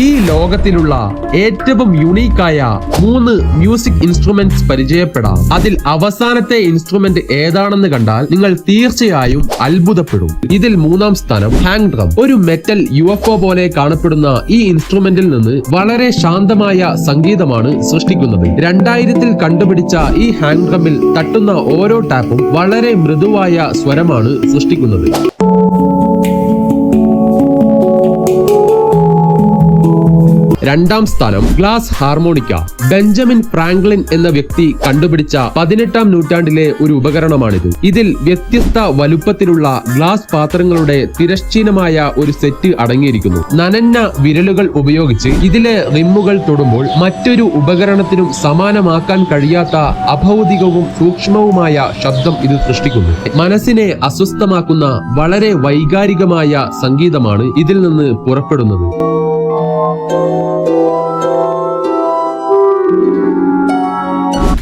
ഈ ലോകത്തിലുള്ള ഏറ്റവും യുണീക്കായ 3 മ്യൂസിക് ഇൻസ്ട്രുമെന്റ്സ് പരിചയപ്പെടാം. അതിൽ അവസാനത്തെ ഇൻസ്ട്രുമെന്റ് ഏതാണെന്ന് കണ്ടാൽ നിങ്ങൾ തീർച്ചയായും അത്ഭുതപ്പെടും. ഇതിൽ 3-ാം സ്ഥാനം ഹാങ് ഡ്രം. ഒരു മെറ്റൽ UFO പോലെ കാണപ്പെടുന്ന ഈ ഇൻസ്ട്രുമെന്റിൽ നിന്ന് വളരെ ശാന്തമായ സംഗീതമാണ് സൃഷ്ടിക്കുന്നത്. 2000-ൽ കണ്ടുപിടിച്ച ഈ ഹാങ് ഡ്രമ്മിൽ തട്ടുന്ന ഓരോ ടാപ്പും വളരെ മൃദുവായ സ്വരമാണ് സൃഷ്ടിക്കുന്നത്. 2-ാം സ്ഥാനം ഗ്ലാസ് ഹാർമോണിക്ക. ബെഞ്ചമിൻ ഫ്രാങ്ക്ലിൻ എന്ന വ്യക്തി കണ്ടുപിടിച്ച 18-ാം നൂറ്റാണ്ടിലെ ഒരു ഉപകരണമാണിത്. ഇതിൽ വ്യത്യസ്ത വലുപ്പത്തിലുള്ള ഗ്ലാസ് പാത്രങ്ങളുടെ തിരശ്ചീനമായ ഒരു സെറ്റ് അടങ്ങിയിരിക്കുന്നു. നനഞ്ഞ വിരലുകൾ ഉപയോഗിച്ച് ഇതിലെ റിമ്മുകൾ തൊടുമ്പോൾ മറ്റൊരു ഉപകരണത്തിനും സമാനമാക്കാൻ കഴിയാത്ത അഭൗതികവും സൂക്ഷ്മവുമായ ശബ്ദം ഇത് സൃഷ്ടിക്കുന്നു. മനസ്സിനെ അസ്വസ്ഥമാക്കുന്ന വളരെ വൈകാരികമായ സംഗീതമാണ് ഇതിൽ നിന്ന് പുറപ്പെടുന്നത്.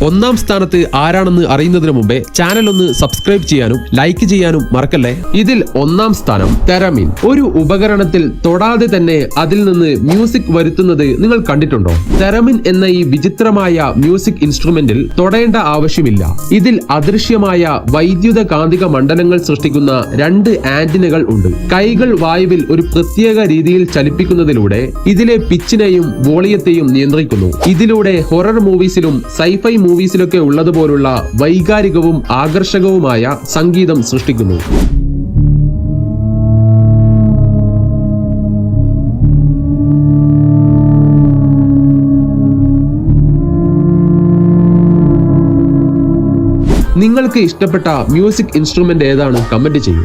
1-ാം സ്ഥാനത്ത് ആരാണെന്ന് അറിയുന്നതിന് മുമ്പേ ചാനൽ ഒന്ന് സബ്സ്ക്രൈബ് ചെയ്യാനും ലൈക്ക് ചെയ്യാനും മറക്കല്ലേ. ഇതിൽ 1-ാം സ്ഥാനം തെരമിൻ. ഒരു ഉപകരണത്തിൽ തൊടാതെ തന്നെ അതിൽ നിന്ന് മ്യൂസിക് വരുത്തുന്നത് നിങ്ങൾ കണ്ടിട്ടുണ്ടോ? തെരമിൻ എന്ന ഈ വിചിത്രമായ മ്യൂസിക് ഇൻസ്ട്രുമെന്റിൽ തൊടേണ്ട ആവശ്യമില്ല. ഇതിൽ അദൃശ്യമായ വൈദ്യുത കാന്തിക മണ്ഡലങ്ങൾ സൃഷ്ടിക്കുന്ന 2 ആന്റിനകൾ ഉണ്ട്. കൈകൾ വായുവിൽ ഒരു പ്രത്യേക രീതിയിൽ ചലിപ്പിക്കുന്നതിലൂടെ ഇതിലെ പിച്ചിനെയും വോളിയത്തെയും നിയന്ത്രിക്കുന്നു. ഇതിലൂടെ ഹൊറർ മൂവീസിലും സൈഫൈ മൂവീസിലൊക്കെ ഉള്ളതുപോലുള്ള വൈകാരികവും ആകർഷകവുമായ സംഗീതം സൃഷ്ടിക്കുന്നു. നിങ്ങൾക്ക് ഇഷ്ടപ്പെട്ട മ്യൂസിക് ഇൻസ്ട്രുമെന്റ് ഏതാണ്? കമന്റ് ചെയ്യൂ.